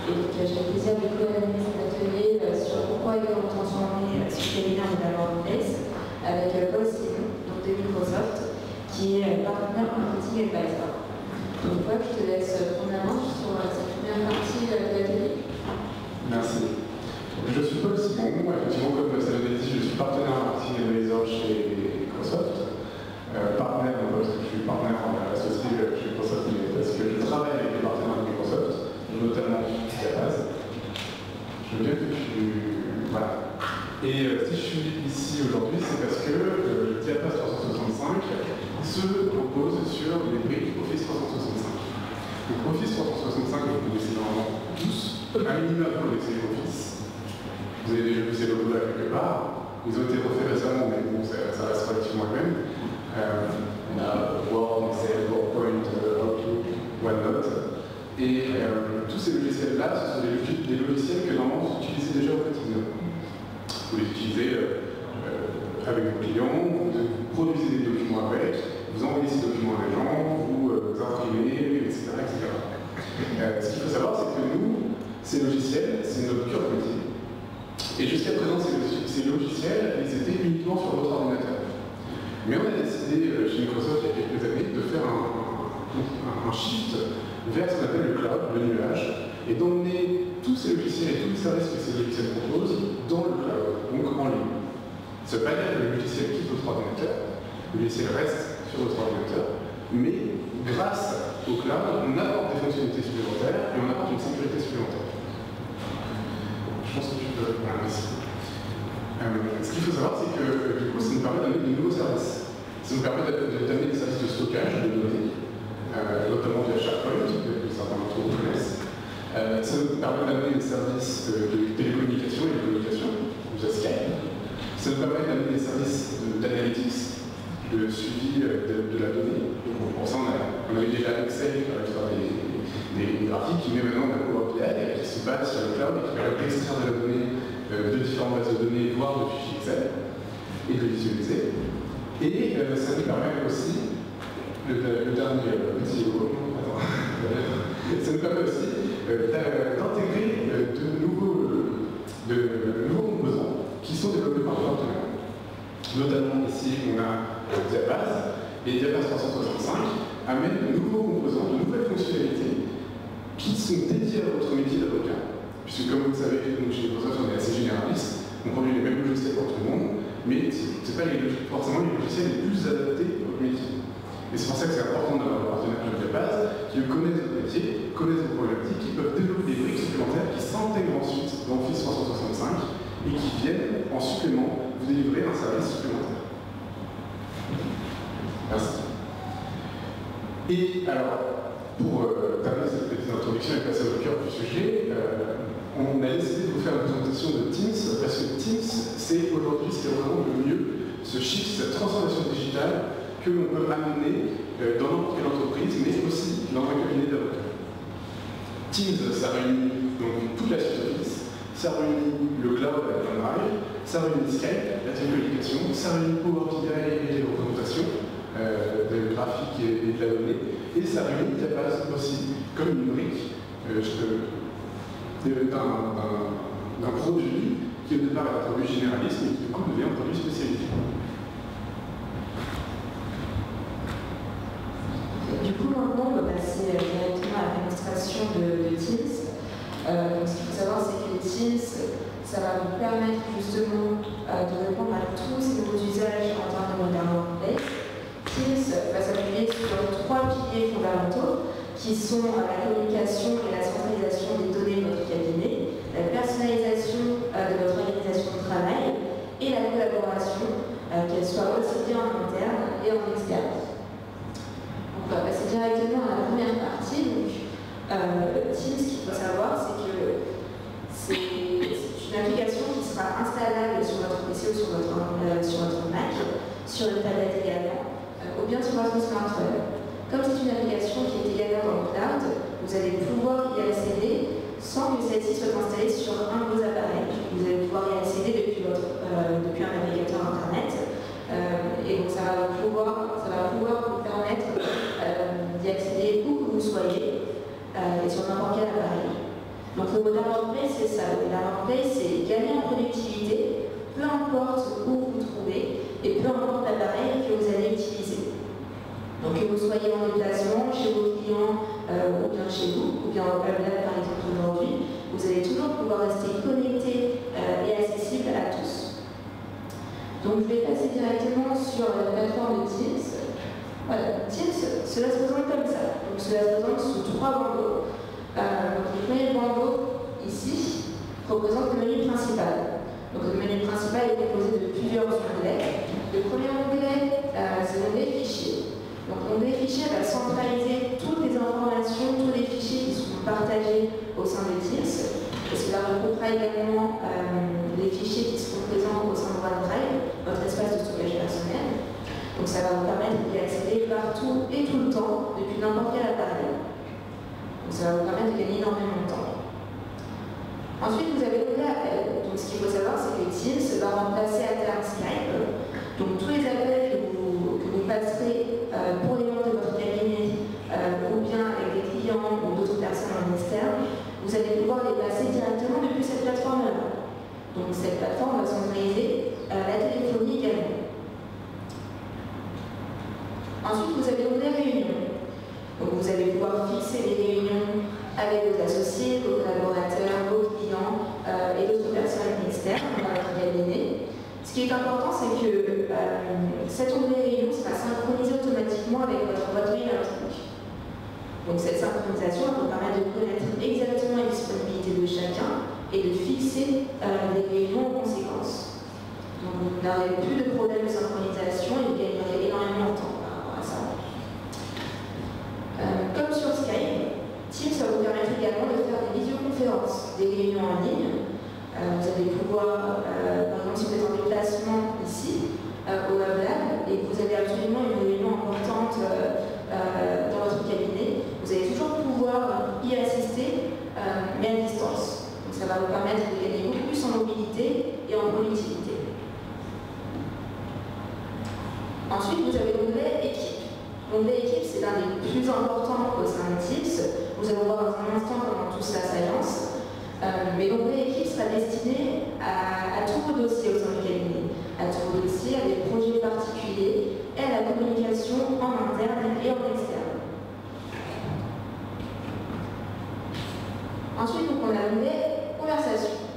Et donc j'ai le plaisir de co-animer cet atelier sur pourquoi et comment transformer ce webinaire de Workplace avec Paul Simon, donc de Microsoft, qui est partenaire marketing advisor. Donc Paul, je te laisse prendre la main sur cette première partie de l'atelier. Merci. Je suis Paul Simon, effectivement comme ça l'avait dit, je suis partenaire marketing advisor chez Microsoft. Partenaire, parce que je suis partenaire associé chez Microsoft, mais parce que je travaille avec les partenaires de Microsoft, notamment Diapaz. Je veux bien que tu... Voilà. Et si je suis ici aujourd'hui, c'est parce que Diapaz 365 se repose sur les briques Office 365. Donc Office 365, vous connaissez normalement tous, un minimum vous connaissez Office. Vous avez déjà vu ces logos-là quelque part. Ils ont été refaits récemment, mais bon, ça reste relativement le même. On a Word, Excel, PowerPoint, Outlook, OneNote. Et tous ces logiciels-là, ce sont des logiciels que normalement vous utilisez déjà au quotidien. Vous les utilisez avec vos clients, vous produisez des documents avec, vous envoyez ces documents à des gens, vous imprimez, etc. Ce qu'il faut savoir, c'est que nous, ces logiciels, c'est notre cœur de métier. Et jusqu'à présent, ces logiciels, ils étaient uniquement sur votre ordinateur. Mais on a décidé chez Microsoft il y a quelques années de faire un shift vers ce qu'on appelle le cloud, le nuage, et d'emmener tous ces logiciels et tous les services que ces logiciels proposent dans le cloud, donc en ligne. Ça ne veut pas dire que le logiciel quitte votre ordinateur, le logiciel reste sur votre ordinateur, mais grâce au cloud, on apporte des fonctionnalités supplémentaires et on apporte une sécurité supplémentaire. Je pense que tu peux... Voilà, merci. Ce qu'il faut savoir, c'est que du coup, ça nous permet d'amener de nouveaux services. Ça nous permet d'amener des services de stockage de données, notamment via SharePoint, que certains d'entre vous connaissent. Ça nous permet d'amener des services de télécommunication et de communication, via Skype. Ça nous permet d'amener des services d'analytics, de suivi de la donnée. Pour ça, on avait déjà Excel qui permet de faire des graphiques, mais maintenant on a Power BI qui se base sur le cloud et qui permet d'extraire de la donnée de différentes bases de données, voire de fichiers Excel, et de visualiser. Et ça nous permet aussi, le dernier petit ça nous permet aussi d'intégrer de nouveaux composants qui sont développés par les partenaires. Notamment ici, on a Diapaz, et Diapaz 365 amène de nouveaux composants, de nouvelles fonctionnalités qui sont dédiées à votre métier d'avocat. Puisque comme vous le savez, nous, chez Microsoft, on est assez généraliste, on produit les mêmes logiciels pour tout le monde, mais ce n'est pas forcément les logiciels les plus adaptés à votre métier. Et c'est pour ça que c'est important d'avoir des partenaires comme Diapaz qui connaissent votre métier, connaissent vos problématiques, qui peuvent développer des briques supplémentaires qui s'intègrent ensuite dans Office 365 et qui viennent en supplément vous délivrer un service supplémentaire. Merci. Et alors, pour terminer cette petite introduction et passer au cœur du sujet, on a décidé de vous faire une présentation de Teams, parce que Teams, c'est aujourd'hui ce qui est vraiment le mieux, ce shift, cette transformation digitale que l'on peut amener dans n'importe quelle entreprise, mais aussi dans un cabinet d'avocats. Teams, ça réunit donc toute la suite Office, ça réunit le cloud avec OneDrive, ça réunit Skype, la télécommunication, ça réunit Power BI et les représentations de graphique et de la donnée, et ça réunit Diapaz aussi comme une brique d'un produit qui au départ est un produit généraliste et qui du coup devient un produit spécialisé. Du coup, maintenant, on va passer directement à la démonstration de Teams. Ce qu'il faut savoir, c'est que Teams, ça va vous permettre justement de répondre à tous ces nouveaux usages en termes de modern workplace. Teams va s'appuyer sur 3 piliers fondamentaux qui sont la communication et la centralisation des données de votre cabinet, la personnalisation de votre organisation de travail et la collaboration, qu'elle soit aussi bien en interne et en externe. On va passer directement à la première partie. Donc, Teams, ce qu'il faut savoir, c'est que c'est une application qui sera installable sur votre PC ou sur votre Mac, sur une tablette également, ou bien sur votre smartphone. Comme c'est une application qui est également dans le cloud, vous allez pouvoir y accéder sans que celle-ci soit installée sur un de vos appareils. Vous allez pouvoir y accéder depuis un navigateur internet. Et donc ça va pouvoir vous permettre d'y accéder où que vous soyez et sur n'importe quel appareil. Donc le mot d'armor-play, c'est ça. L'armor-play, c'est gagner en productivité, peu importe où vous vous trouvez et peu importe l'appareil que vous allez utiliser. Donc que vous soyez en déplacement, chez vos clients ou bien chez vous, ou bien au Fab Lab par exemple aujourd'hui, vous allez toujours pouvoir rester connecté et accessible à tous. Donc je vais passer directement sur la plateforme de Teams. Voilà, Teams, cela se présente comme ça. Donc cela se présente sous 3 bandeaux. Donc le premier bandeau, ici, représente le menu principal. Donc le menu principal est composé de plusieurs onglets. Le premier onglet, c'est l'onglet fichiers. Donc l'onglet fichiers va centraliser toutes les informations, tous les fichiers qui seront partagés au sein de Teams. Et cela regroupera également les fichiers qui seront présents au sein de OneDrive, votre espace de stockage personnel. Donc ça va vous permettre d'y accéder partout et tout le temps, depuis n'importe quel appareil. Donc ça va vous permettre de gagner énormément de temps. Ensuite, vous avez l'onglet appel. Donc ce qu'il faut savoir, c'est que Teams va remplacer à terme Skype. Donc tous les appels que vous passerez pour les membres de votre cabinet ou bien avec des clients ou d'autres personnes en externe, vous allez pouvoir les passer directement depuis cette plateforme-là. Donc cette plateforme va centraliser la téléphonie également. Ensuite, vous avez l'onglet réunions. Donc vous allez pouvoir fixer des réunions avec vos associés, vos collaborateurs, vos clients et d'autres personnes externes dans votre cabinet. Ce qui est important, c'est que cet onglet réunion sera synchronisé automatiquement avec votre boîte mail électronique. Donc cette synchronisation va vous permettre de connaître exactement la disponibilité de chacun et de fixer les réunions en conséquence. Donc vous n'aurez plus de problème de synchronisation et vous gagnerez énormément de temps. Comme sur Skype, Teams va vous permettre également de faire des visioconférences, des réunions en ligne. Vous allez pouvoir, par exemple, si vous êtes en déplacement ici, au Web Lab, et que vous avez absolument une réunion importante dans votre cabinet, vous allez toujours pouvoir y assister, mais à distance. Donc ça va vous permettre de gagner beaucoup plus en mobilité et en productivité. Ensuite, vous avez l'onglet équipe. L'onglet équipe, c'est l'un des plus importants au sein de Teams. Vous allez voir dans un instant comment tout cela s'agence. Mais l'onglet équipe sera destiné à tous vos dossiers au sein du cabinet, à tous vos dossiers, à des projets particuliers et à la communication en interne et en externe. Ensuite, donc, on a l'onglet conversation.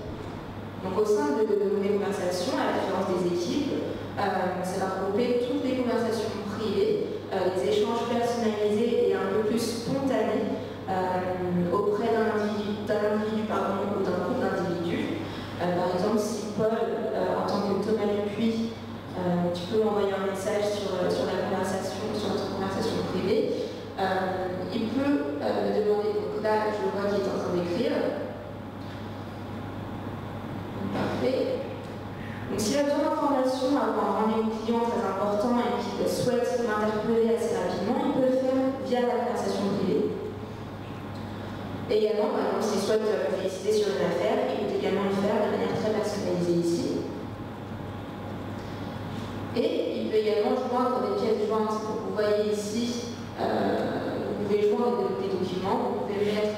Donc au sein de l'onglet conversation, à la différence des équipes, ça va regrouper toutes les conversations privées, les échanges personnalisés et un peu plus spontanés auprès d'un individu ou d'un groupe d'individus. Par exemple, si Paul, en tant que Thomas Dupuis, tu peux m'envoyer un message sur la conversation, sur notre conversation privée, il peut me demander, donc là je vois qu'il est en train d'écrire. Parfait. Donc s'il a besoin d'informations avant un rendez-vous client très important et qu'il souhaite m'interpeller assez rapidement, il peut le faire via la conversation privée. Et également, par exemple, s'il souhaite me féliciter sur une affaire, il peut également le faire de manière très personnalisée ici. Et il peut également joindre des pièces jointes. Donc vous voyez ici, vous pouvez joindre des documents, vous pouvez mettre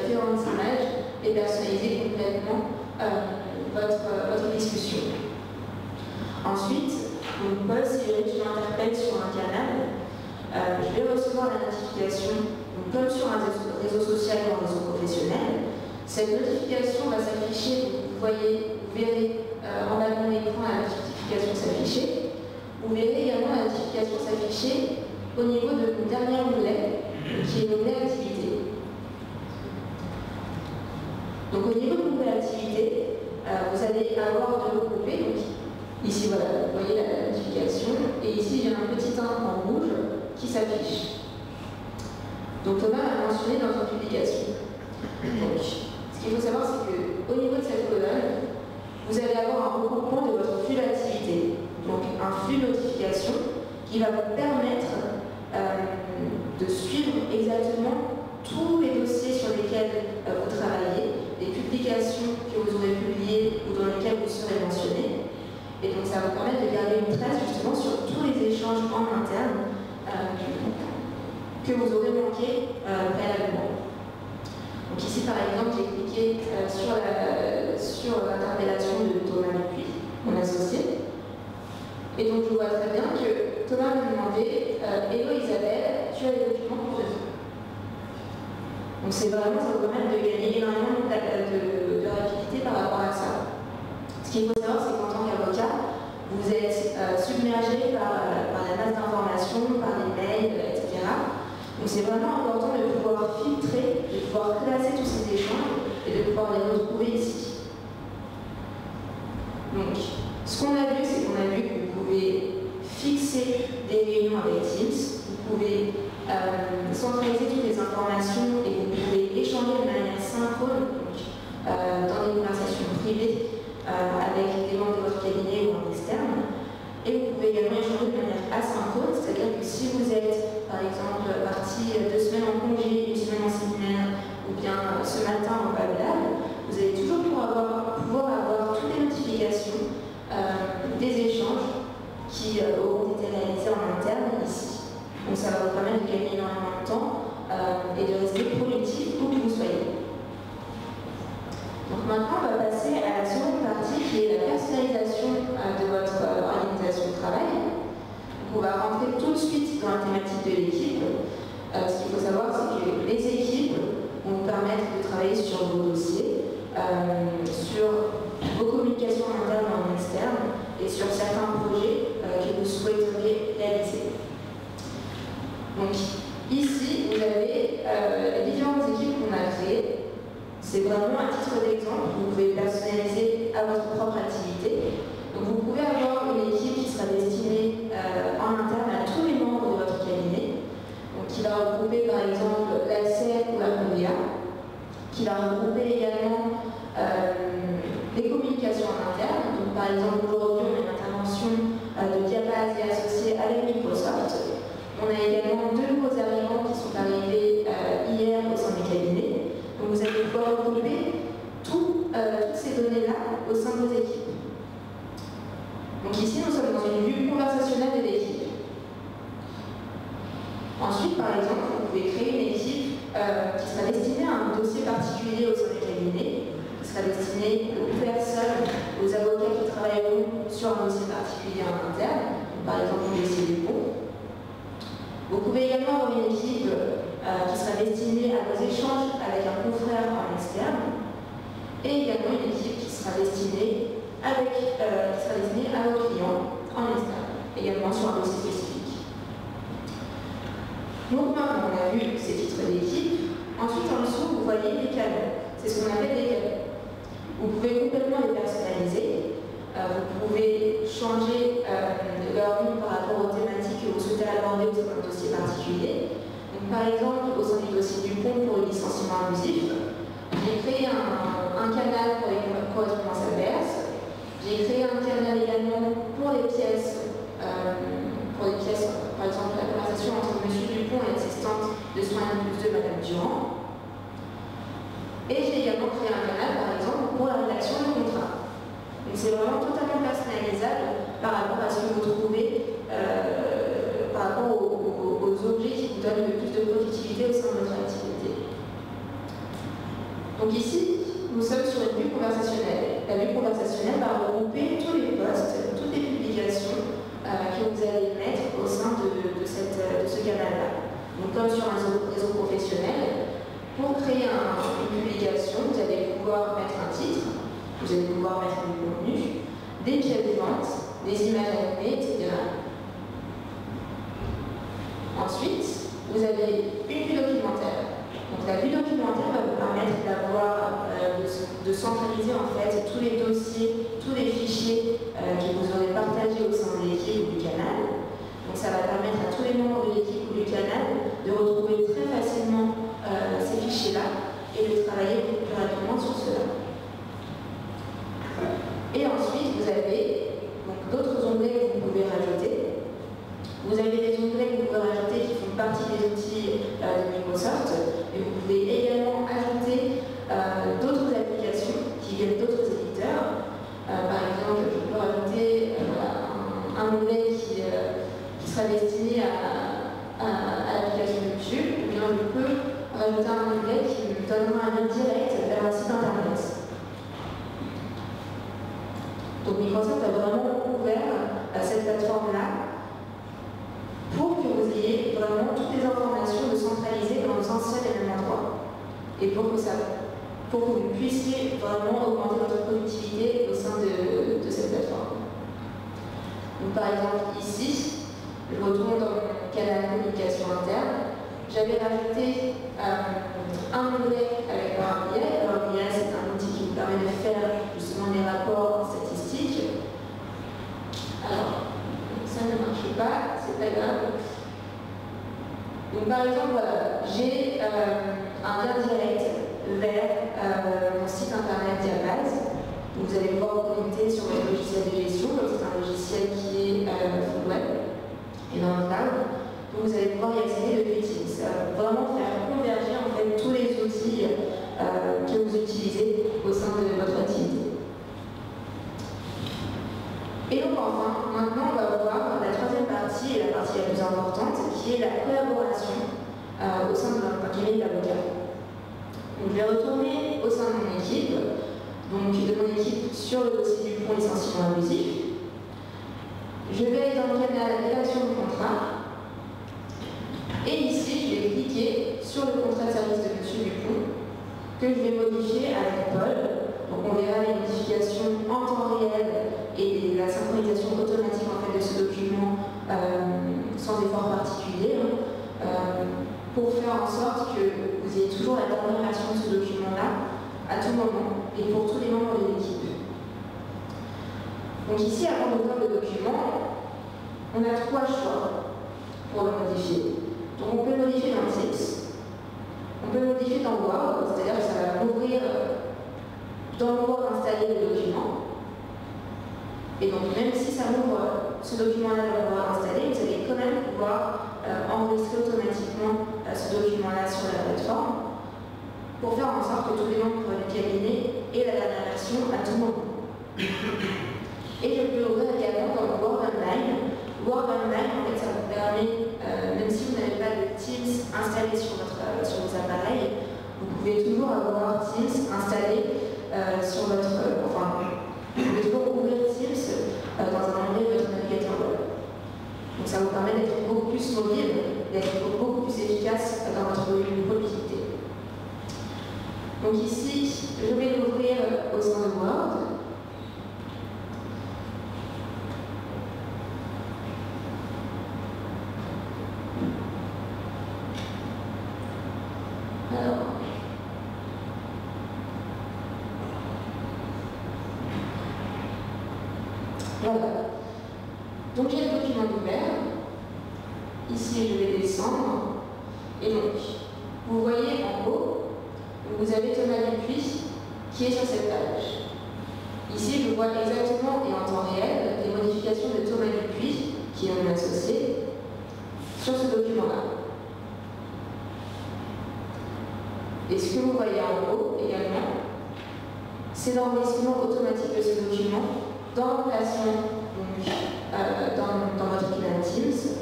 différentes images et personnaliser complètement votre discussion. Ensuite, Paul, si tu m'interpelles sur un canal, je vais recevoir la notification, donc comme sur un réseau social ou un réseau professionnel. Cette notification va s'afficher, vous verrez en bas de mon écran la notification s'afficher. Vous verrez également la notification s'afficher au niveau de mon dernier onglet, qui est l'onglet activité. Donc au niveau de l'onglet activité, vous allez avoir de regrouper. Donc ici, voilà, vous voyez la notification, et ici il y a un petit 1 en rouge qui s'affiche. Donc Thomas a mentionné dans son publication. Donc, ce qu'il faut savoir, c'est qu'au niveau de cette colonne, vous allez avoir un regroupement de votre flux d'activité, donc un flux de notification qui va vous permettre de suivre exactement tous les dossiers sur lesquels vous travaillez, les publications que vous aurez publiées ou dans lesquelles vous serez mentionné. Et donc ça va vous permettre de garder une trace justement sur tous les échanges en interne que vous aurez manqué préalablement. Donc Donc ici, par exemple, j'ai cliqué sur l'interpellation de Thomas Dupuis, mon associé. Et donc je vois très bien que Thomas m'a demandé Hello Isabelle, tu as des documents pour demain. Donc c'est vraiment, ça vous permet de gagner énormément de rapidité par rapport à ça. Ce qu'il faut savoir, c'est qu'en tant qu'avocat, vous êtes submergé par la masse d'informations, par les mails, etc. Donc c'est vraiment important de pouvoir filtrer, de pouvoir classer tous ces échanges et de pouvoir les retrouver ici. Donc, ce qu'on a vu, c'est qu'on a vu que vous pouvez fixer des réunions avec Teams, vous pouvez centraliser toutes les informations et vous pouvez échanger de manière synchrone donc, dans des conversations privées avec des membres de votre cabinet ou en externe. Et vous pouvez également échanger de manière asynchrone, c'est-à-dire que si vous êtes, par exemple, parti 2 semaines en congé, 1 semaine en séminaire, ou bien ce matin en Babylab, vous allez toujours pouvoir avoir toutes les notifications des échanges qui auront été réalisés en interne ici. Donc ça va vous permettre de gagner énormément de temps et de rester productif où que vous soyez. Donc maintenant, on va passer à la seconde partie qui est la personnalisation de votre organisation de travail. Donc on va rentrer tout de suite dans la thématique de l'équipe. Ce qu'il faut savoir, c'est que les équipes vont vous permettre de travailler sur vos dossiers, sur vos communications internes et en externe et sur certains projets que vous souhaiteriez réaliser. Donc ici, vous avez les différentes équipes qu'on a créées. C'est vraiment à titre d'exemple, vous pouvez personnaliser à votre propre activité. Donc vous pouvez avoir une équipe qui sera destinée en interne à tous les membres de votre cabinet, donc qui va regrouper par exemple l'accès ou la PVA, qui va regrouper également les communications en interne. Donc par exemple aujourd'hui on a une intervention de Diapaz et associés avec Microsoft. On a également 2 nouveaux arrivants qui sont arrivés hier au sein du cabinet. Donc vous allez pouvoir regrouper toutes ces données-là au sein de vos équipes. Donc ici, nous sommes dans une vue conversationnelle de l'équipe. Ensuite, par exemple, vous pouvez créer une équipe qui sera destinée à un dossier particulier au sein du cabinet, qui sera destinée aux personnes, aux avocats qui travailleront sur un dossier particulier en interne, par exemple le dossier du pont. Vous pouvez également avoir une équipe qui sera destinée à vos échanges avec un confrère en externe et également une équipe qui sera destinée à vos clients en externe, également sur un dossier spécifique. Donc maintenant, on a vu ces titres d'équipe. Ensuite, en dessous, vous voyez les canaux. C'est ce qu'on appelle les canaux. Vous pouvez complètement les personnaliser. Vous pouvez changer leur nom par rapport aux thématiques que vous souhaitez aborder au sein d'un dossier particulier. Donc, par exemple, au sein du dossier du pont pour le licenciement abusif, j'ai créé un canal pour les correspondances adverses. J'ai créé un canal également pour les pièces, par exemple la conversation entre M. Dupont et l'assistante de soins +2 Mme Durand. Et j'ai également créé un canal, par exemple, pour la rédaction de contrat. Donc c'est vraiment totalement personnalisable par rapport à ce que vous trouvez, par rapport aux objets qui vous donnent le plus de productivité au sein de votre activité. Donc ici, nous sommes sur une vue conversationnelle. La vue conversationnelle va regrouper tous les posts, toutes les publications que vous allez mettre au sein de ce canal-là. Donc comme sur un réseau professionnel, pour créer une publication, vous allez pouvoir mettre un titre, vous allez pouvoir mettre du contenu, des pièces jointes, des images animées, etc. Ensuite, vous avez une vue documentaire. Donc la vue documentaire va vous permettre de centraliser en fait tous les dossiers, tous les fichiers que vous aurez partagés au sein de l'équipe ou du canal. Donc ça va permettre à tous les membres de l'équipe ou du canal de retrouver très facilement ces fichiers-là et de travailler plus rapidement sur cela. Et ensuite, vous avez d'autres onglets que vous pouvez rajouter. Vous avez des onglets que vous pouvez rajouter qui font partie des outils de Microsoft. Et vous pouvez également ajouter d'autres applications qui viennent d'autres éditeurs. Par exemple, je peux rajouter un onglet qui sera destiné à l'application YouTube. Ou bien je peux rajouter un onglet qui donnera un lien direct vers un site internet. Donc Microsoft a vraiment ouvert cette plateforme-là pour que vous ayez vraiment toutes les informations centralisées dans un seul et même endroit. Et pour que vous puissiez vraiment augmenter votre productivité au sein de cette plateforme. Donc, par exemple, ici, je retourne dans mon canal communication interne. J'avais rajouté un onglet avec Power BI. Power BI, c'est un outil qui vous permet de faire justement des rapports statistiques. Alors, ça ne marche pas, c'est pas grave. Donc, par exemple, voilà, j'ai un lien direct vers mon site internet Diabase. Vous allez pouvoir vous connecter sur votre logiciel de gestion, donc c'est un logiciel qui est full web et dans le cloud. Donc vous allez pouvoir y accéder depuis Teams. Ça va vraiment faire converger en fait tous les outils que vous utilisez au sein de votre activité. Et donc enfin, maintenant on va voir la troisième partie et la partie la plus importante, qui est la collaboration au sein de notre cabinet d'avocats. Donc je vais retourner au sein de mon équipe, sur le dossier du pont licenciement abusif. Je vais aller dans le canal rédaction de contrat. Et ici, je vais cliquer sur le contrat de service de M. Dupont que je vais modifier avec Paul. Donc on verra les modifications en temps réel et la synchronisation automatique en fait, de ce document sans effort particulier pour faire en sorte que vous ayez toujours la dernière version de ce document-là à tout moment et pour tous les membres de l'équipe. Donc ici, avant d'ouvrir le document, on a trois choix pour le modifier. Donc on peut le modifier dans Teams, on peut le modifier dans Word, c'est-à-dire que ça va ouvrir dans Word installer le document. Et donc même si ça ouvre ce document-là dans Word installé, vous allez quand même pouvoir enregistrer automatiquement ce document-là sur la plateforme pour faire en sorte que tous les membres du cabinet aient la dernière version à tout moment. Et je peux ouvrir également dans le Word Online. Word Online, en fait, ça vous permet, même si vous n'avez pas de Teams installé sur vos appareils, vous pouvez toujours avoir Teams installé sur votre... vous pouvez toujours ouvrir Teams dans un onglet de votre navigateur web. Donc ça vous permet d'être beaucoup plus mobile, d'être beaucoup plus efficace dans votre mobilité. Donc ici, je vais l'ouvrir au sein de Word. Alors, voilà. Donc j'ai le document ouvert. Ici, je vais descendre. Et donc, vous voyez en haut, vous avez Thomas Dupuis qui est sur cette page. Ici, je vois exactement et en temps réel les modifications de Thomas Dupuis, qui est mon associé, sur ce document-là. Et ce que vous voyez en haut également, c'est l'enregistrement automatique de ce document dans l'emplacement dans votre client Teams.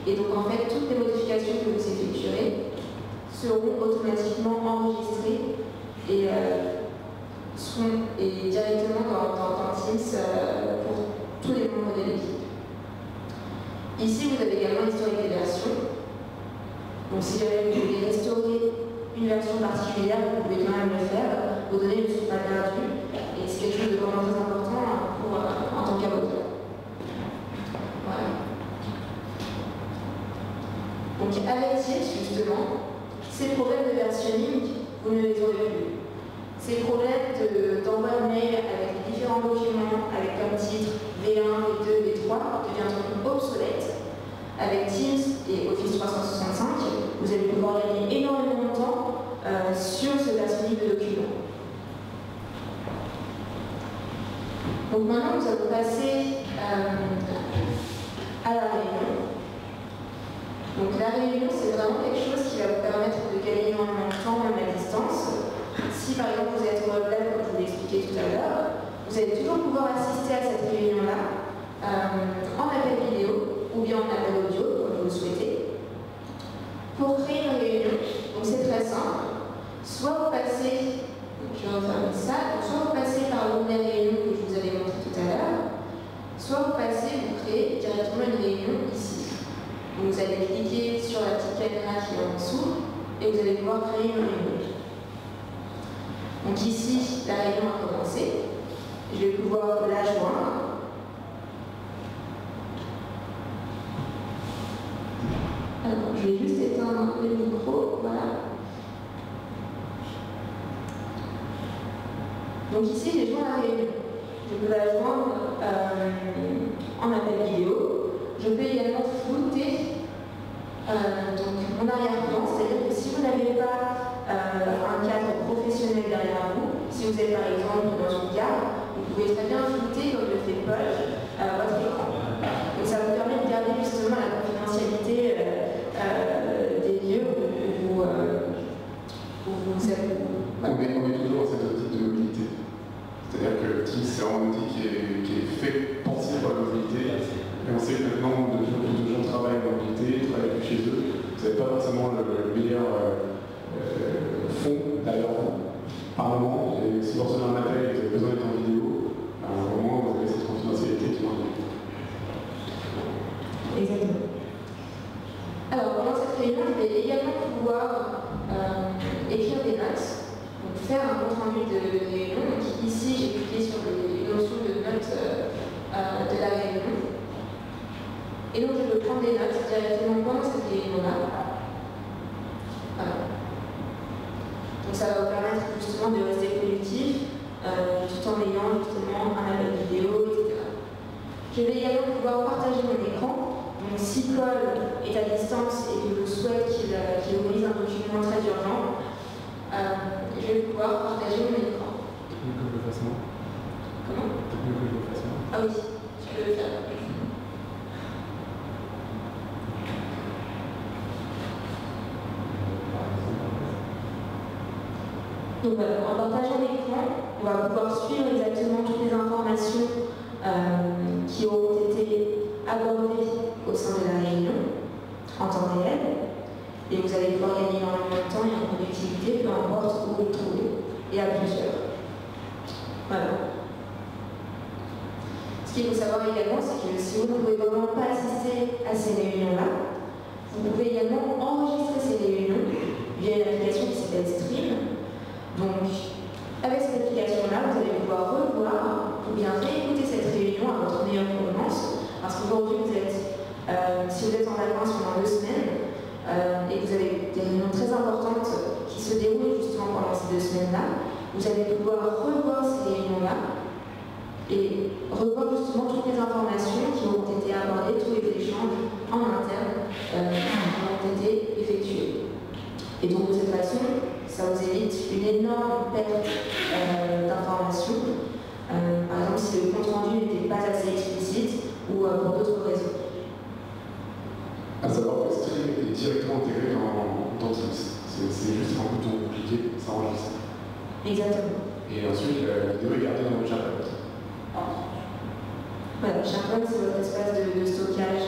Et donc en fait, toutes les modifications que vous effectuerez seront automatiquement enregistrées et seront directement dans Teams pour tous les membres de l'équipe. Ici, vous avez également l'historique des versions. Donc si jamais vous voulez restaurer une version particulière, vous pouvez quand même le faire, vos données ne sont pas perdues, et c'est quelque chose de vraiment très important en tant qu'avocat. Voilà. Donc avec Teams, justement, ces problèmes de versionning, vous ne les aurez plus. Ces problèmes d'envoi de mail avec les différents documents, avec comme titre V1, V2, V3, deviendront obsolètes. Avec Teams et Office 365, vous allez pouvoir gagner énormément de temps sur ce versionning de documents. Donc maintenant, nous allons passer à la réunion. Donc la réunion, c'est vraiment quelque chose qui va vous permettre de gagner énormément de temps, même à distance. Si par exemple vous êtes au web, comme je vous l'ai expliqué tout à l'heure, vous allez toujours pouvoir assister à cette réunion-là en appel vidéo ou bien en appel audio, comme vous le souhaitez. Pour créer une réunion, donc c'est très simple. Soit vous je vais refermer ça. Donc, soit vous passez par l'onglet réunion que je vous avais montré tout à l'heure, soit vous créez directement une réunion ici. Donc, vous allez cliquer sur la petite caméra qui est en dessous et vous allez pouvoir créer une réunion. Donc ici, la réunion a commencé. Je vais pouvoir la joindre. Alors, je vais juste éteindre le micro, voilà. Donc ici, j'ai joint la réunion. Je peux la joindre en appel vidéo. Je peux également flouter donc mon arrière-plan, c'est-à-dire que si vous n'avez pas un cadre professionnel derrière vous, si vous êtes par exemple dans une gare, vous pouvez très bien flouter, comme le fait Paul, votre écran. Donc ça vous permet de garder justement la confidentialité des lieux où vous êtes. On est toujours dans cette optique de mobilité. C'est-à-dire que Teams, c'est un outil qui est fait penser pour la mobilité. Et on sait que maintenant, de plus en plus de gens travaillent en mobilité, travaillent depuis chez eux. Vous n'avez pas forcément le meilleur fond derrière vous. Par moment, et si vous recevez un appel et que vous avez besoin d'être en vidéo, à un moment, vous avez cette confidentialité qui manque. Exactement. Alors, pendant cette réunion, je vais également pouvoir écrire des notes, donc faire un compte rendu de réunion. Donc, ici, j'ai cliqué sur les notions de notes de la réunion. Et donc, je peux prendre des notes directement pendant cette réunion-là. Voilà. Donc, ça va vous permettre justement de rester productif tout en ayant justement un appel vidéo, etc. Je vais également pouvoir partager mon écran. Donc, si Paul est à distance et que je souhaite qu'il relise un document très urgent, je vais pouvoir partager mon écran. Peut-être mieux que je le fasse moi. Comment? Peut-être mieux que je le fasse moi. Ah oui, je peux le faire. Donc voilà, en partageant l'écran, on va pouvoir suivre exactement toutes les informations qui auront été abordées au sein de la réunion en temps réel. Et vous allez pouvoir gagner énormément de temps et en productivité, peu importe où vous vous trouvez, et à plusieurs. Voilà. Ce qu'il faut savoir également, c'est que si vous ne pouvez vraiment pas assister à ces réunions-là, vous pouvez également enregistrer ces réunions via une application qui s'appelle Stream. Donc, avec cette application-là, vous allez pouvoir revoir ou bien réécouter cette réunion à votre meilleure convenance. Parce qu'aujourd'hui, si vous êtes en vacances pendant 2 semaines et que vous avez des réunions très importantes qui se déroulent justement pendant ces 2 semaines-là, vous allez pouvoir revoir ces réunions-là et revoir justement toutes les informations qui ont été abordées, tous les échanges en interne qui ont été effectués. Et donc, de cette façon, ça vous évite une énorme perte d'informations. Par exemple, si le compte rendu n'était pas assez explicite ou pour d'autres raisons. À savoir que Stream est directement intégré dans Teams. C'est juste un bouton pour cliquer, ça enregistre. Exactement. Et ensuite, la vidéo est gardée dans votre SharePoint. Voilà, SharePoint, c'est votre espace de stockage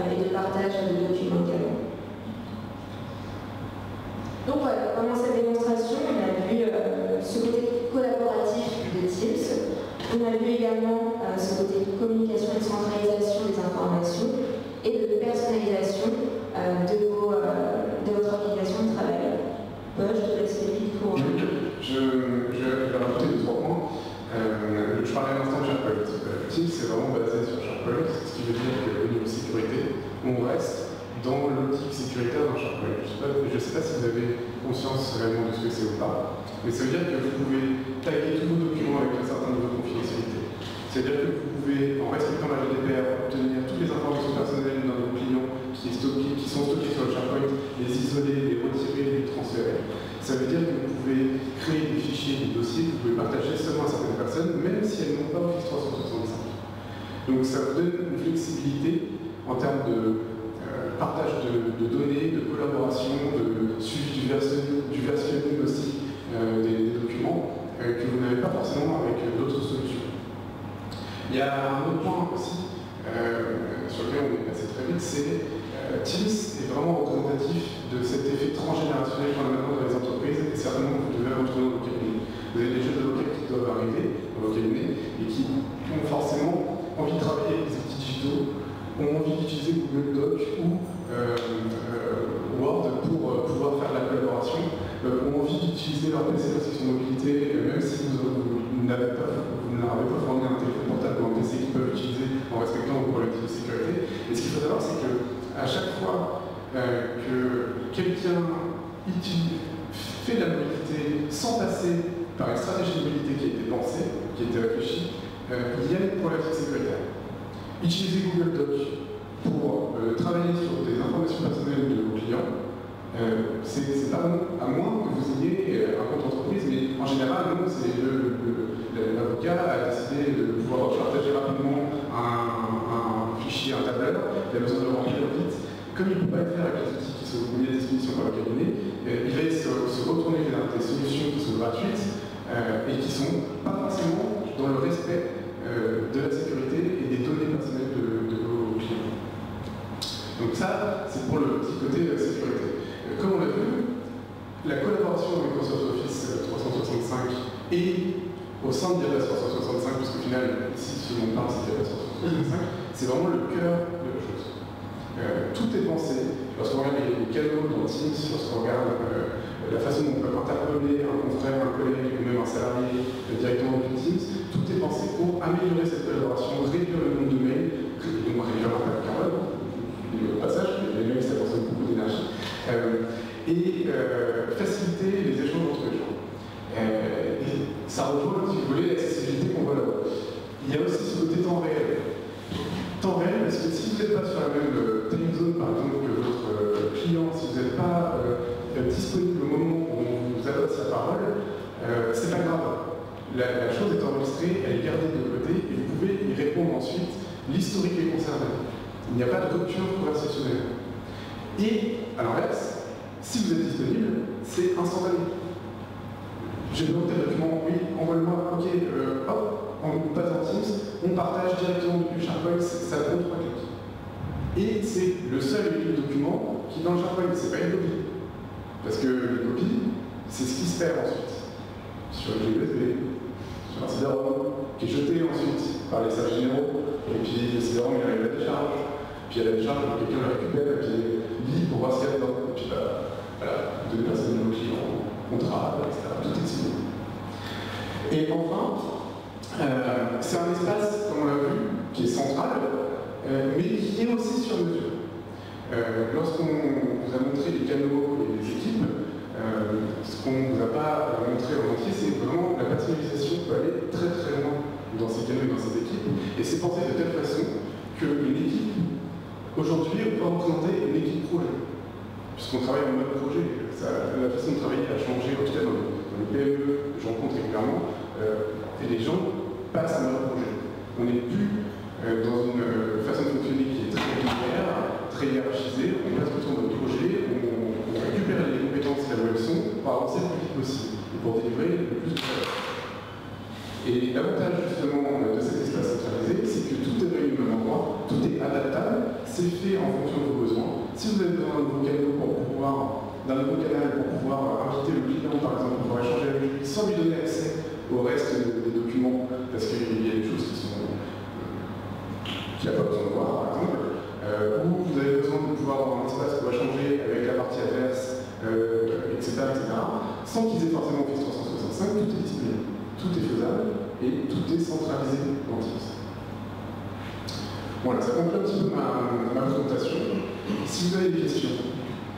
et de partage de documents également. Donc voilà, pendant cette démonstration, on a vu ce côté collaboratif de Teams. On a vu également ce côté de communication et de centralisation des informations et de personnalisation de votre application de travail. Paul, je te laisse le micro. Je vais rajouter 2-3 points. Je parlais à l'instant de SharePoint. Teams, c'est vraiment basé sur SharePoint, ce qui veut dire qu'au niveau sécurité, on reste dans l'optique sécuritaire d'un SharePoint. Je ne sais pas si vous avez conscience réellement de ce que c'est ou pas, mais ça veut dire que vous pouvez taguer tous vos documents avec un certain niveau de confidentialité. C'est-à-dire que vous pouvez, en respectant la GDPR, obtenir toutes les informations personnelles d'un de vos clients qui sont stockées sur le SharePoint, les isoler, les retirer, les transférer. Ça veut dire que vous pouvez créer des fichiers, des dossiers que vous pouvez partager seulement à certaines personnes, même si elles n'ont pas Office 365. Donc ça vous donne une flexibilité en termes de partage de données, de collaboration, de suivi du versionning aussi des documents que vous n'avez pas forcément avec d'autres solutions. Il y a un autre point aussi sur lequel on est passé très vite, c'est Teams est vraiment représentatif de cet effet transgénérationnel qu'on a maintenant dans les entreprises et certainement que vous devez retrouver dans vos cabinets. ont envie d'utiliser Google Doc ou Word pour pouvoir faire de la collaboration, ont envie d'utiliser leur PC parce qu'ils sont mobilité, même si vous ne leur avez pas fourni un téléphone portable ou un PC qu'ils peuvent utiliser en respectant vos problématiques de sécurité. Et ce qu'il faut savoir, c'est qu'à chaque fois que quelqu'un fait de la mobilité sans passer par une stratégie de mobilité qui a été pensée, qui a été réfléchie, il y a une problématique sécuritaire. Utiliser Google Doc pour travailler sur des informations personnelles de vos clients, c'est pas bon, à moins que vous ayez un compte entreprise, mais en général, non, c'est l'avocat a décidé de pouvoir partager rapidement un fichier, un tableur, il a besoin de le remplir vite. Comme il ne peut pas le faire avec les outils qui sont mis à disposition par le cabinet, il va se retourner vers des solutions qui sont gratuites et qui ne sont pas forcément dans le respect de la sécurité et des données personnelles de vos clients. Donc ça, c'est pour le petit côté sécurité. Comme on l'a vu, la collaboration avec Microsoft Office 365 et au sein de Diabase 365, puisqu'au final, ici, ce dont on parle, c'est Diabase 365, c'est vraiment le cœur de la chose. Tout est pensé. Lorsqu'on regarde les canaux dans Teams, lorsqu'on regarde la façon dont on peut interpeller un confrère, un collègue ou même un salarié directement depuis Teams, tout est pensé pour améliorer cette collaboration, réduire le nombre de mails, donc réduire l'impact carbone, au passage, les mails ça consomme beaucoup d'énergie, et faciliter les échanges entre les gens. Et ça rejoint, si vous voulez, l'accessibilité qu'on voit là-bas. Il y a aussi ce côté temps réel. Temps réel, parce que si vous n'êtes pas sur la même time zone, par exemple, que votre client, si vous n'êtes pas disponible au moment où on vous adresse la parole, c'est pas grave. La chose est enregistrée, elle est gardée de côté, et vous pouvez y répondre ensuite. L'historique est conservé. Il n'y a pas de rupture conversationnelle. Et, à l'inverse, si vous êtes disponible, c'est instantané. J'ai besoin de tel document, oui, envoie-le-moi, ok, hop, on passe en Teams, on partage directement depuis SharePoint, ça prend 3 clics. Et c'est le seul et unique document qui est dans le SharePoint, c'est pas une copie. Parce que les copies, c'est ce qui se perd ensuite. Sur le USB, sur un CD-ROM, qui est jeté ensuite par les serveurs généraux, et puis le CD-ROM il arrive à la décharge, puis à la décharge, quelqu'un le récupère, et puis lit pour voir ce qu'il y a dedans. Et puis voilà, deux personnes de nos clients, contrat, etc. Tout est signé. Et enfin, c'est un espace, comme on l'a vu, qui est central, mais qui est aussi sur mesure. Lorsqu'on vous a montré les canaux et les équipes, ce qu'on ne vous a pas montré en entier, c'est vraiment la personnalisation peut aller très très loin dans ces canaux et dans ces équipes. Et c'est pensé de telle façon qu'une équipe, aujourd'hui, on peut représenter une équipe projet. Puisqu'on travaille en mode projet, la façon de travailler a changé, en tout cas dans les PME que je rencontre régulièrement, et les gens passent à mode projet. On n'est plus dans une façon de fonctionner qui est très linéaire, très hiérarchisée, on passe plutôt en mode projet, on récupère les compétences là où elles sont pour avancer le plus vite possible et pour délivrer le plus de valeur. Et l'avantage justement de cet espace centralisé, c'est que tout est réuni au même endroit, tout est adaptable, c'est fait en fonction de vos besoins. Si vous avez besoin d'un nouveau canal pour pouvoir inviter le client par exemple, pour échanger avec lui sans lui donner accès au reste des documents, parce qu'il y a des choses qu'il n'a pas besoin de voir par exemple, ou vous avez besoin de pouvoir avoir un espace pour échanger avec la partie adverse, etc., sans qu'ils aient forcément Office 365, tout est disponible. Tout est faisable et tout est centralisé dans Teams. Voilà, ça conclut un petit peu ma présentation. Si vous avez des questions,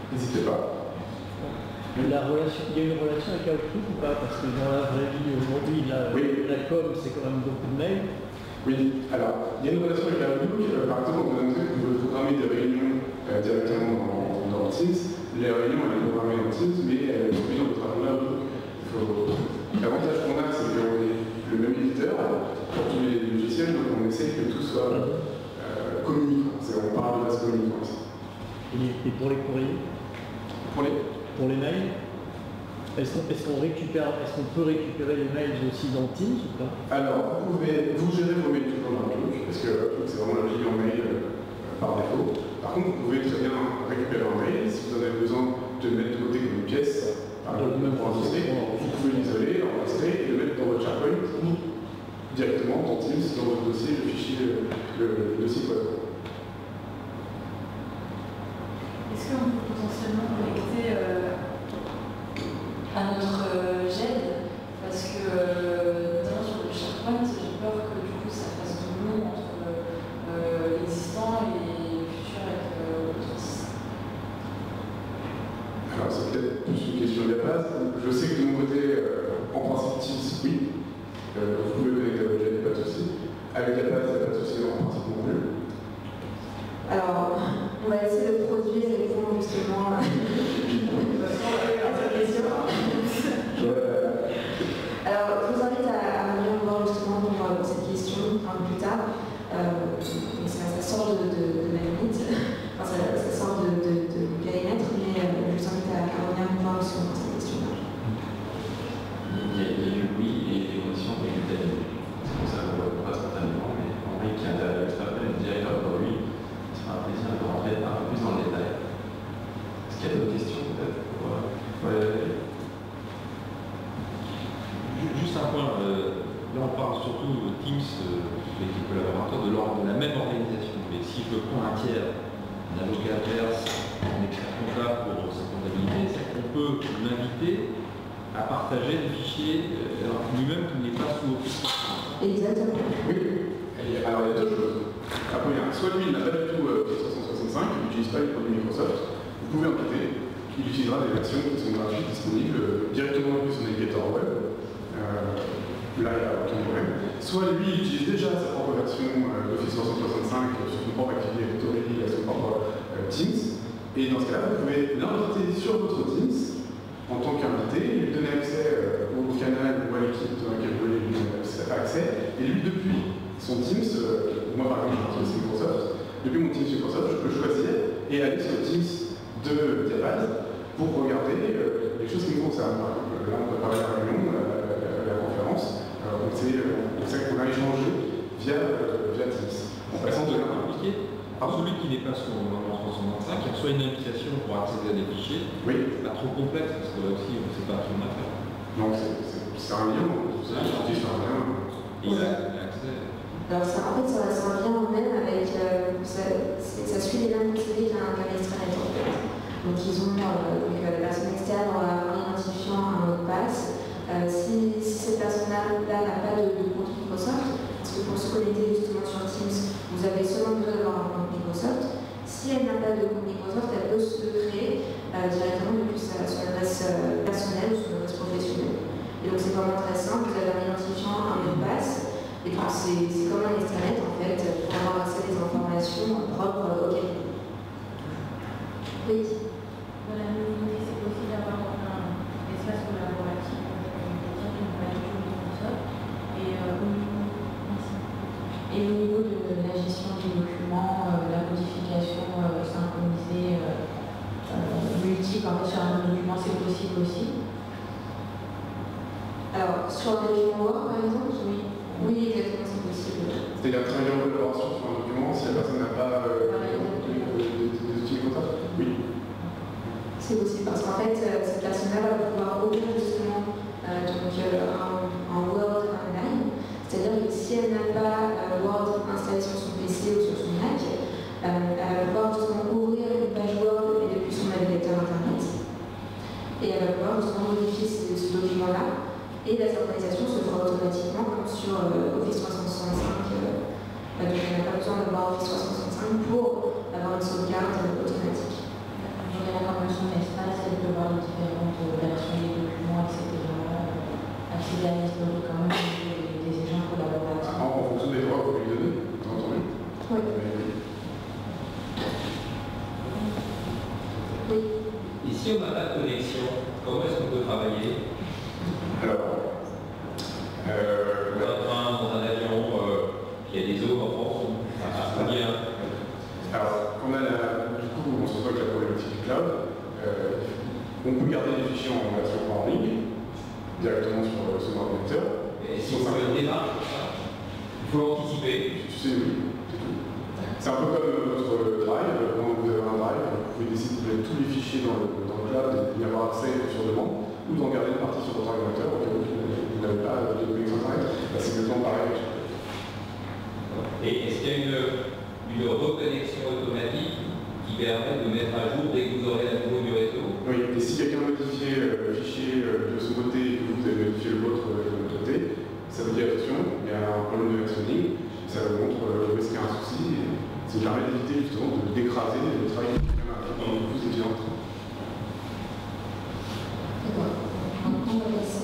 n'hésitez pas. Il y a une relation avec Outlook ou pas? Parce que dans la vraie vie aujourd'hui, la com, c'est quand même beaucoup de mails. Oui, alors, il y a une relation avec Outlook. Par exemple, on a montré que vous pouvez programmer des réunions directement dans Teams. Les réunions, elles sont programmées dans Teams, mais elles sont mises dans votre agenda Outlook. L'avantage qu'on a, c'est qu'on est le même éditeur pour tous les logiciels, donc on essaie que tout soit communicant. On parle de base communicante. Et pour les courriers? Pour les mails, est-ce qu'on peut récupérer les mails aussi dans Teams ou pas? Alors, vous gérez vos mails toujours dans Outlook, parce que Outlook c'est vraiment le client mail par défaut. Par contre, vous pouvez très bien récupérer un mail si vous en avez besoin de le mettre de côté comme une pièce. Par exemple, même pour enregistrer, vous pouvez l'isoler, l'enregistrer et le mettre dans votre SharePoint ou directement dans Teams, dans votre dossier, le fichier, le dossier web. c'est peut-être plus une question de la base. Je sais que de mon côté, en principe, Teams, oui. Vous pouvez connecter à votre jet, pas de souci. Avec la base, il n'y a pas de souci en principe non plus. Alors, on va essayer de produire et répondre justement à cette question. Alors, je vous invite à venir me voir justement pour cette question un peu plus tard. Ça sort de ma limite, enfin, ça sort de mon périmètre, mais je vous invite à venir me voir sur cette question-là. Il y a eu oui et des conditions et du timing. Ça ne va pas spontanément, mais Henri qui intervient juste après, le directeur de produit, ça sera un plaisir de rentrer un peu plus dans le détail. Est-ce qu'il y a d'autres questions peut-être Juste un point, là on parle surtout de Teams, avec les collaborateurs, de la même organisation. Mais si je prends un tiers, un avocat adverse, un expert comptable pour sa comptabilité, c'est qu'on peut l'inviter à partager des fichiers lui-même qui n'est pas sous Office. Exactement. Oui. Alors il y a deux choses. Après, soit lui, il n'a pas du tout Office 365, il n'utilise pas les produits Microsoft. Vous pouvez inviter, il utilisera des versions qui sont gratuites, disponibles directement depuis son navigateur web. Là, il n'y a aucun problème. Soit lui, il utilise déjà sa propre version d'Office 365 sur son propre activité éditoriale, son propre Teams. Et dans ce cas-là, vous pouvez l'inviter sur votre Teams en tant qu'invité, lui donner accès au canal ou à l'équipe dans laquelle vous voulez lui donner accès. Et lui, depuis son Teams, moi par exemple, je suis Microsoft, depuis mon Teams Microsoft, je peux choisir et aller sur le Teams de Diapaz pour regarder les choses qui me concernent. Par exemple, là, on prépare la réunion, la conférence, on sait qu'on a échangé via Teams. En passant de là. Alors celui qui n'est pas sur 365, qui reçoit une invitation pour accéder à des fichiers, oui. Pas trop complexe, parce que là aussi, on ne sait pas qui on a fait. Non, c'est un lien, c'est un lien. Et il a accès. Alors en fait, ça revient au même avec, ça suit les mêmes procédés qu'un extranet en fait. Donc ils ont, la personne externe en identifiant un mot de passe. Si cette personne-là n'a pas de compte Microsoft, parce que pour se connecter justement sur Teams, vous avez seulement besoin d'avoir un compte Microsoft. Si elle n'a pas de compte Microsoft, elle peut se créer directement depuis son adresse personnelle ou son adresse professionnelle. Et donc c'est vraiment très simple, vous avez un identifiant, un mot de passe, et donc c'est comme un extranet en fait, pour avoir accès à des informations propres au cabinet. Oui. Voilà, nous c'est possible d'avoir un espace collaboratif avec une personne qui n'a pas du tout Microsoft. Et au niveau de la gestion des documents, la modification synchronisée, multiple, en fait sur un document, c'est possible aussi. Alors, sur un document Word par exemple, oui, exactement, c'est possible. C'est-à-dire travailler en collaboration sur un document si la personne n'a pas des outils Microsoft. Oui. C'est possible parce qu'en fait, cette personne-là va pouvoir ouvrir justement un Word online. C'est-à-dire que si elle n'a pas Word installé sur son PC ou sur son Mac, elle va pouvoir justement ouvrir une page Word et depuis son navigateur Internet. Et elle va pouvoir justement modifier ce document-là. Et la synchronisation se fera automatiquement comme sur Office 365. Donc elle n'a pas besoin d'avoir Office 365 pour avoir une sauvegarde automatique. Donc elle a quand même son espace, elle peut voir les différentes versions des documents, etc. Accéder à l'historique quand même des échanges collaboratifs. En fonction des droits que vous lui donnez, bien entendu. Oui. Oui. Et si on n'a pas de connexion, comment est-ce qu'on peut travailler? Alors, dans un avion qui a des zones en France, ça passe pas bien. Alors, on se retrouve avec la problématique du cloud. On peut garder les fichiers en version en ligne, directement sur son ordinateur. Et si on fait une démarche pour ça, il faut anticiper. Tu sais, oui, c'est tout. C'est un peu comme votre Drive. Quand vous avez un Drive, vous pouvez décider de mettre tous les fichiers dans le cloud et d'y avoir accès sur demande, ou d'en garder une partie sur votre ordinateur au cas où vous n'avez pas de connexion Internet. C'est exactement pareil. Et est-ce qu'il y a une reconnexion automatique qui permet de mettre à jour dès que vous aurez la nouveau du réseau? Oui, et si quelqu'un modifie le fichier de son côté et que vous avez modifié le vôtre de l'autre côté, ça vous dit attention, il y a un problème de versionning, ça vous montre où est-ce qu'il y a un souci, et ça vous permet d'éviter justement d'écraser le travail que vous étiez en train.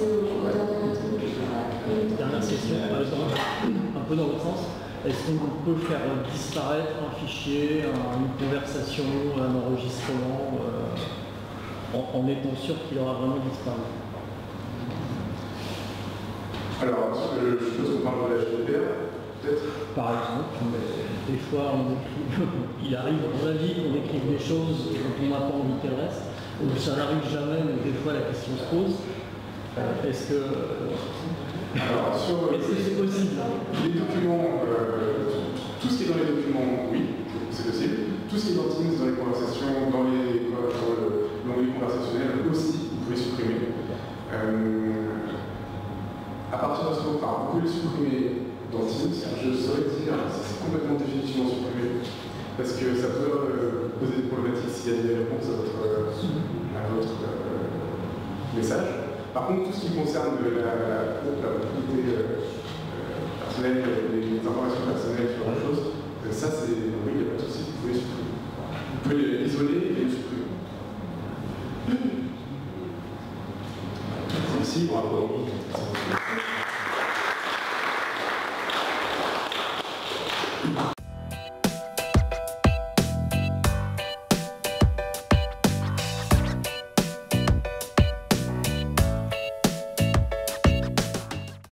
passer au modérateur. Dernière question, un peu dans l'autre sens. Est-ce qu'on peut faire disparaître un fichier, une conversation, un enregistrement, en étant sûr qu'il aura vraiment disparu? Alors, je suppose qu'on parle de la GDPR, peut-être. Par exemple, des fois, il arrive dans la vie qu'on écrive des choses dont on n'a pas envie qu'elles restent. Ça n'arrive jamais, mais des fois la question se pose. Est-ce que c'est possible? Les documents, tout ce qui est dans les documents, oui, c'est possible. Tout ce qui est dans Teams, dans les conversations, dans l'onglet conversationnel aussi, vous pouvez supprimer. À partir de ce moment, vous pouvez le supprimer dans Teams. Je saurais dire si c'est complètement définitivement supprimé, parce que ça peut poser des problématiques s'il y a des réponses à votre message. Par contre, tout ce qui concerne la propriété personnelle, les informations personnelles sur la chose, ça c'est oui, il n'y a pas de souci, vous pouvez supprimer. Vous pouvez l'isoler et le supprimer. Merci, bravo.